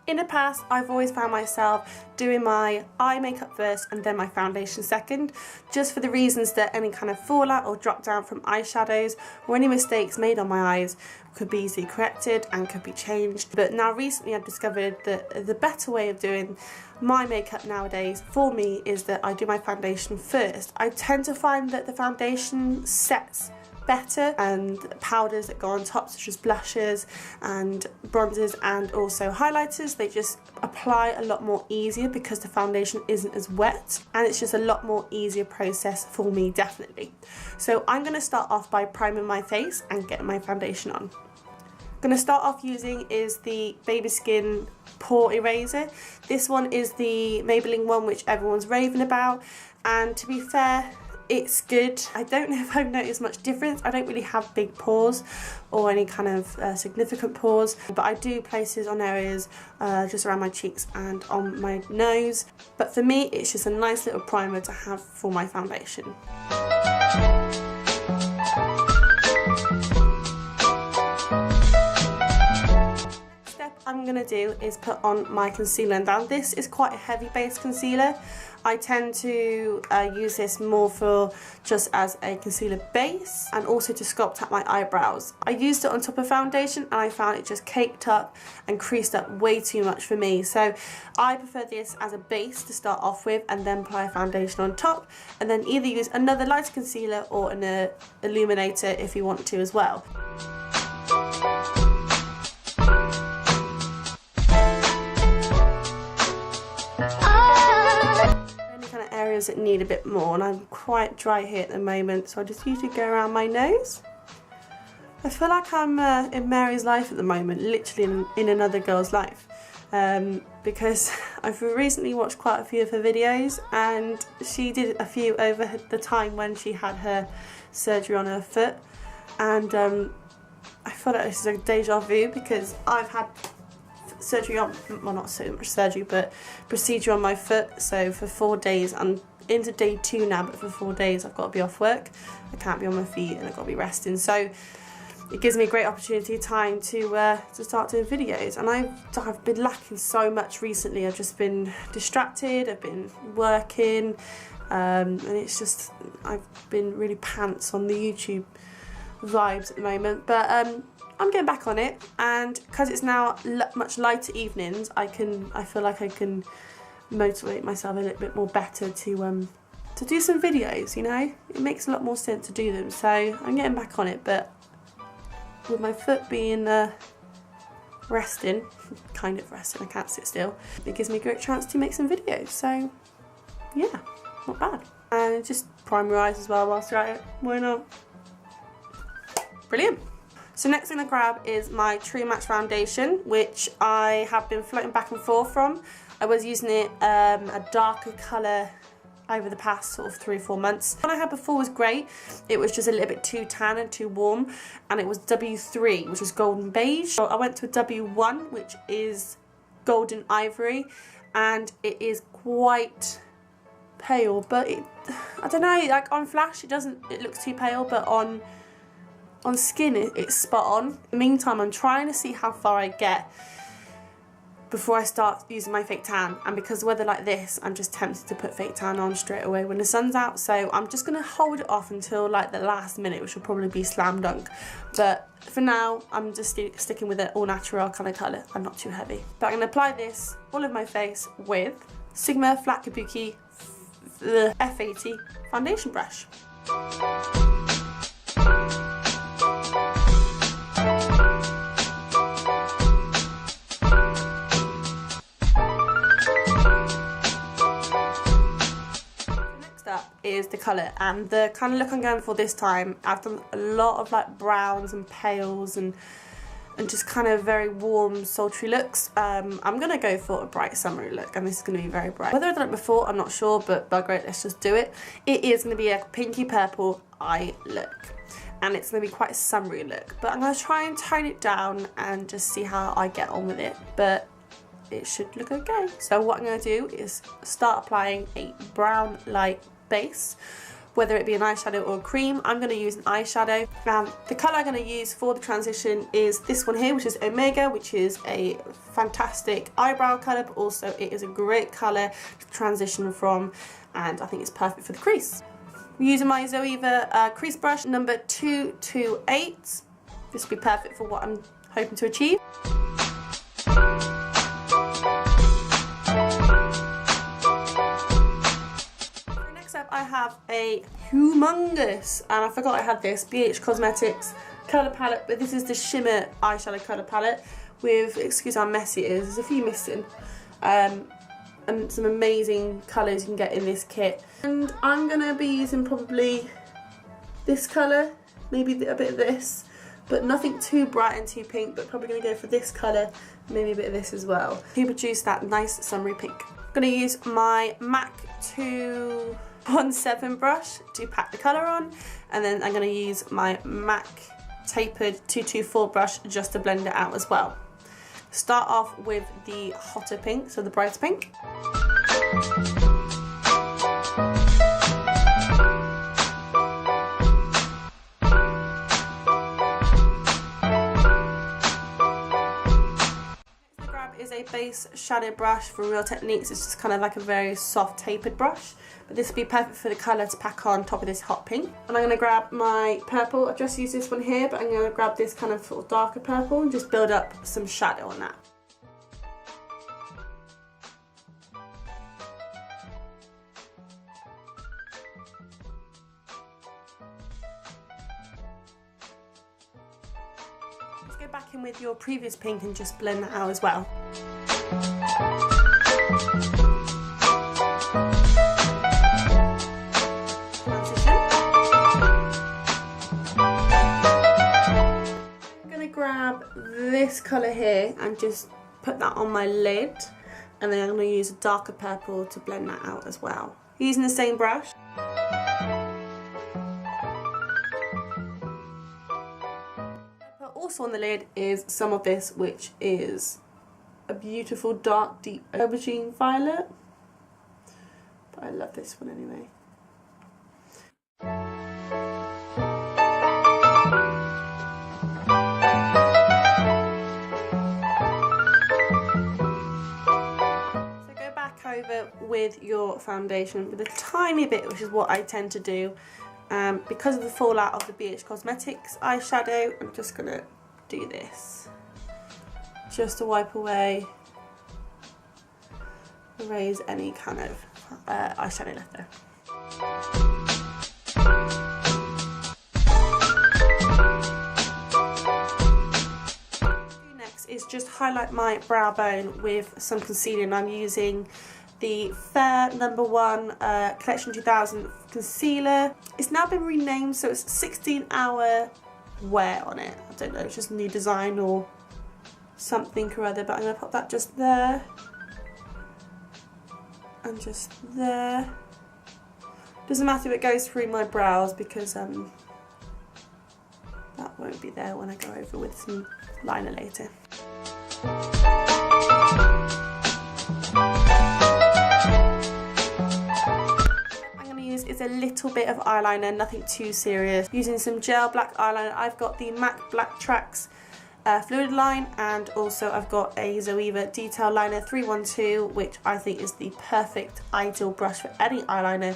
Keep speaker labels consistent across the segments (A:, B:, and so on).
A: In the past, I've always found myself doing my eye makeup first and then my foundation second, just for the reasons that any kind of fallout or drop down from eyeshadows or any mistakes made on my eyes could be easily corrected and could be changed. But now recently I've discovered that the better way of doing my makeup nowadays for me is that I do my foundation first. I tend to find that the foundation sets better, and powders that go on top such as blushes and bronzers and also highlighters, they just apply a lot more easier because the foundation isn't as wet, and it's just a lot more easier process for me, definitely. So I'm going to start off by priming my face and getting my foundation on. I'm going to start off using is the Baby Skin Pore Eraser. This one is the Maybelline one which everyone's raving about, and to be fair, it's good. I don't know if I've noticed much difference. I don't really have big pores or any kind of significant pores, but I do places on areas just around my cheeks and on my nose. But for me, it's just a nice little primer to have for my foundation. Next step I'm going to do is put on my concealer. Now this is quite a heavy base concealer. I tend to use this more for just as a concealer base and also to sculpt out my eyebrows. I used it on top of foundation and I found it just caked up and creased up way too much for me. So I prefer this as a base to start off with and then apply a foundation on top, and then either use another lighter concealer or an illuminator if you want to as well. Areas that need a bit more, and I'm quite dry here at the moment, so I just usually go around my nose. I feel like I'm in Mary's life at the moment, literally in another girl's life, because I've recently watched quite a few of her videos, and she did a few over the time when she had her surgery on her foot, and I feel like this is a deja vu because I've had surgery on, well not so much surgery, but procedure on my foot. So for 4 days, I'm into day 2 now, but for 4 days I've got to be off work. I can't be on my feet and I've got to be resting. So it gives me a great opportunity, time to start doing videos. And I've been lacking so much recently. I've just been distracted, I've been working, and it's just, I've been really pants on the YouTube vibes at the moment. But I'm getting back on it, and because it's now much lighter evenings, I feel like I can motivate myself a little bit more better to do some videos, you know? It makes a lot more sense to do them, so I'm getting back on it. But with my foot being resting, kind of resting, I can't sit still, it gives me a great chance to make some videos, so yeah, not bad. And just prime your eyes as well whilst you're at it, why not? Brilliant. So next thing to grab is my True Match foundation, which I have been floating back and forth from. I was using it a darker colour over the past sort of 3 or 4 months. The one I had before was great. It was just a little bit too tan and too warm, and it was W3, which was golden beige. So I went to a W1, which is golden ivory, and it is quite pale, but I don't know, like on flash it looks too pale, but on skin it's spot on. In the meantime, I'm trying to see how far I get before I start using my fake tan, and because the weather like this, I'm just tempted to put fake tan on straight away when the sun's out, so I'm just going to hold it off until like the last minute, which will probably be slam dunk. But for now, I'm just sticking with an all natural kind of colour and not too heavy. But I'm going to apply this all over my face with Sigma Flat Kabuki the F80 foundation brush. Is the colour, and the kind of look I'm going for this time, I've done a lot of like browns and pales and just kind of very warm sultry looks. I'm going to go for a bright summery look, and this is going to be very bright. Whether I've done it before, I'm not sure, but bugger it, let's just do it. It is going to be a pinky purple eye look, and it's going to be quite a summery look, but I'm going to try and tone it down and just see how I get on with it, but it should look okay. So what I'm going to do is start applying a brown light base whether it be an eyeshadow or a cream. I'm going to use an eyeshadow. Now the colour I'm going to use for the transition is this one here, which is Omega, which is a fantastic eyebrow colour, but also it is a great colour to transition from, and I think it's perfect for the crease. I'm using my Zoeva crease brush number 228. This will be perfect for what I'm hoping to achieve. Next up I have a humongous, and I forgot I had this, BH Cosmetics colour palette, but this is the shimmer eyeshadow colour palette with, excuse how messy it is, there's a few missing, and some amazing colours you can get in this kit. And I'm going to be using probably this colour, maybe a bit of this, but nothing too bright and too pink, but probably going to go for this colour, maybe a bit of this as well, to produce that nice summery pink. I'm going to use my MAC 217 brush to pack the colour on, and then I'm going to use my MAC tapered 224 brush just to blend it out as well. Start off with the hotter pink, so the brighter pink. Is a base shadow brush from Real Techniques. It's just kind of like a very soft tapered brush, but this would be perfect for the colour to pack on top of this hot pink. And I'm going to grab my purple. I've just used this one here, but I'm going to grab this kind of sort of darker purple and just build up some shadow on that. Go back in with your previous pink and just blend that out as well. I'm going to grab this colour here and just put that on my lid, and then I'm going to use a darker purple to blend that out as well. Using the same brush. Also on the lid is some of this, which is a beautiful dark deep aubergine violet, but I love this one anyway. So go back over with your foundation with a tiny bit, which is what I tend to do. Because of the fallout of the BH Cosmetics eyeshadow, I'm just going to do this just to wipe away, erase any kind of eyeshadow left there. Next is just highlight my brow bone with some concealer, and I'm using the Fair No. 1 Collection 2000 concealer. It's now been renamed, so it's 16-hour wear on it. I don't know, it's just a new design or something or other, but I'm going to pop that just there and just there. Doesn't matter if it goes through my brows, because that won't be there when I go over with some liner later. Is a little bit of eyeliner, nothing too serious. Using some gel black eyeliner, I've got the MAC Black Tracks fluid line, and also I've got a Zoeva Detail Liner 312, which I think is the perfect ideal brush for any eyeliner,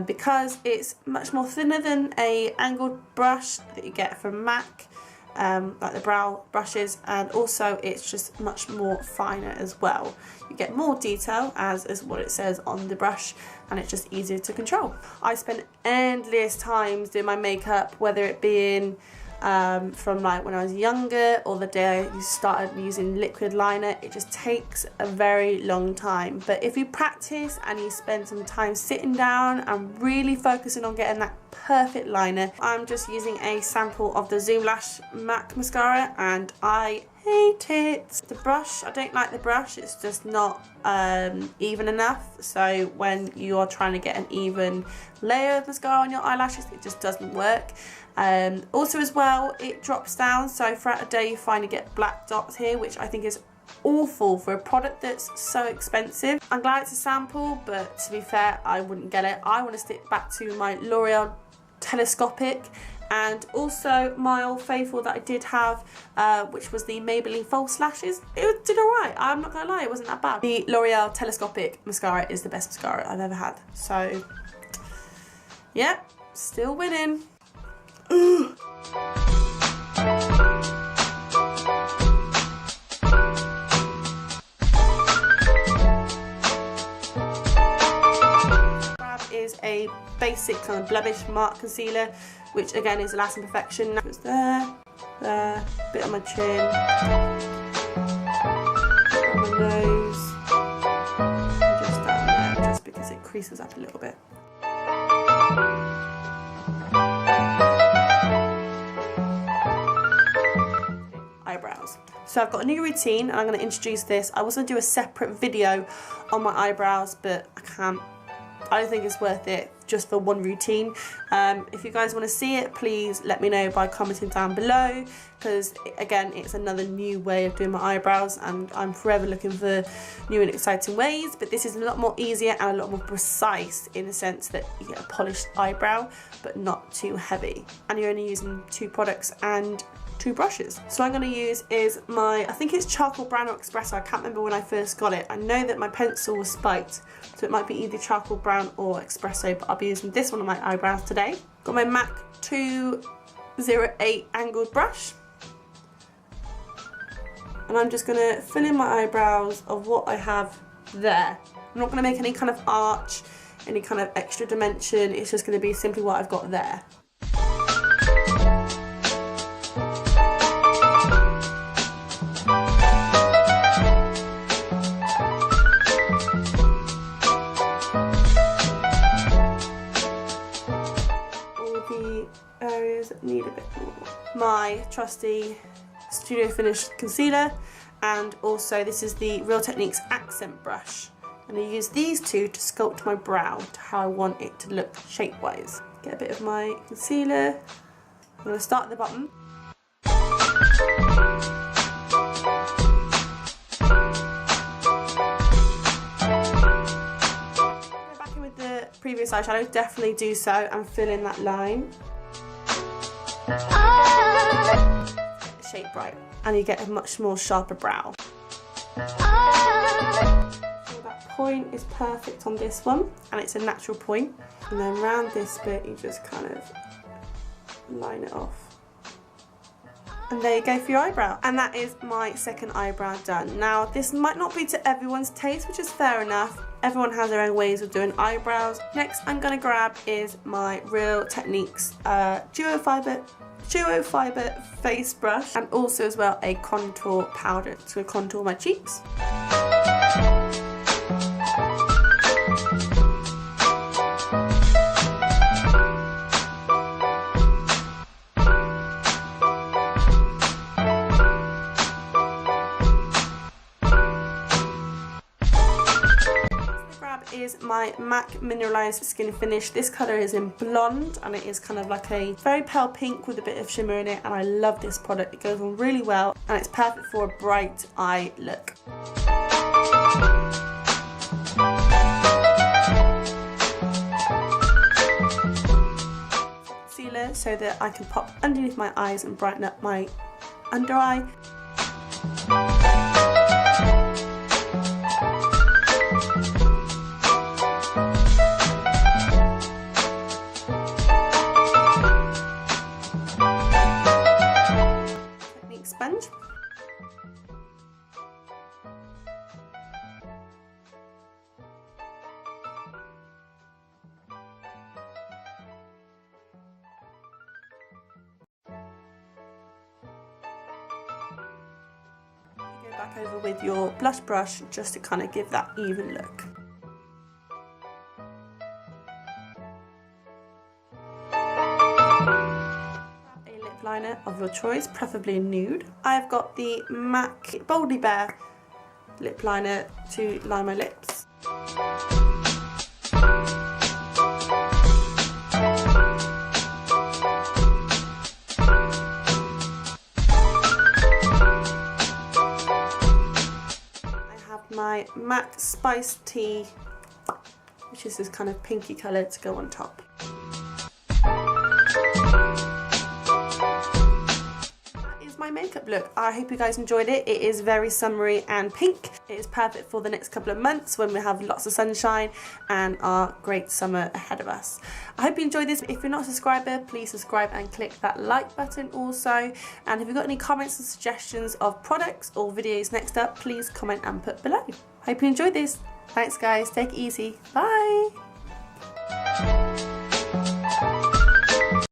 A: because it's much more thinner than a angled brush that you get from MAC, like the brow brushes, and also it's just much more finer as well. You get more detail, as is what it says on the brush, and it's just easier to control. I spend endless times doing my makeup, whether it being from like when I was younger or the day I started using liquid liner. It just takes a very long time, but if you practice and you spend some time sitting down and really focusing on getting that perfect liner. I'm just using a sample of the Zoom Lash MAC mascara, and I hate it. The brush, I don't like the brush, it's just not even enough. So when you're trying to get an even layer of mascara on your eyelashes, it just doesn't work. Also as well, it drops down, so throughout the day you find you get black dots here, which I think is awful for a product that's so expensive. I'm glad it's a sample, but to be fair, I wouldn't get it. I want to stick back to my L'Oreal Telescopic, and also my Old Faithful that I did have, which was the Maybelline False Lashes. It did alright, I'm not gonna lie, it wasn't that bad. The L'Oreal Telescopic mascara is the best mascara I've ever had. So, yeah, still winning. Ugh. Is a basic kind of blemish mark concealer, which again is Lasting Perfection. It's there, bit on my chin, on my nose, and just down there, just because it creases up a little bit. Eyebrows. So I've got a new routine and I'm going to introduce this. I was going to do a separate video on my eyebrows, but I can't. I don't think it's worth it just for one routine. If you guys want to see it, please let me know by commenting down below, because again, it's another new way of doing my eyebrows and I'm forever looking for new and exciting ways, but this is a lot more easier and a lot more precise in the sense that you get a polished eyebrow but not too heavy, and you're only using 2 products and 2 brushes. So what I'm going to use is my, I think it's charcoal brown or espresso, I can't remember when I first got it. I know that my pencil was spiked, so it might be either charcoal brown or espresso, but I'll be using this one on my eyebrows today. Got my MAC 208 angled brush, and I'm just going to fill in my eyebrows of what I have there. I'm not going to make any kind of arch, any kind of extra dimension, it's just going to be simply what I've got there. Areas that need a bit more. My trusty Studio Finish concealer, and also this is the Real Techniques accent brush. I'm going to use these two to sculpt my brow to how I want it to look shape-wise. Get a bit of my concealer. I'm going to start at the bottom. Go back in with the previous eyeshadow, definitely do so, and fill in that line. Shape right, and you get a much more sharper brow. So that point is perfect on this one, and it's a natural point. And then round this bit, you just kind of line it off. And there you go for your eyebrow. And that is my second eyebrow done. Now, this might not be to everyone's taste, which is fair enough. Everyone has their own ways of doing eyebrows. Next I'm going to grab is my Real Techniques Duo Fiber face brush, and also as well a contour powder to contour my cheeks. Is my MAC Mineralized Skin Finish. This colour is in Blonde, and it is kind of like a very pale pink with a bit of shimmer in it, and I love this product. It goes on really well and it's perfect for a bright eye look. Concealer so that I can pop underneath my eyes and brighten up my under eye. Sponge. Go back over with your blush brush just to kind of give that even look. Liner of your choice, preferably nude. I've got the MAC Boldly Bare lip liner to line my lips. my MAC Spice Tea, which is this kind of pinky colour, to go on top. My makeup look. I hope you guys enjoyed it. It is very summery and pink. It is perfect for the next couple of months when we have lots of sunshine and our great summer ahead of us. I hope you enjoyed this. If you're not a subscriber, please subscribe and click that like button also. And if you've got any comments and suggestions of products or videos next up, please comment and put below. Hope you enjoyed this. Thanks guys, take it easy. Bye.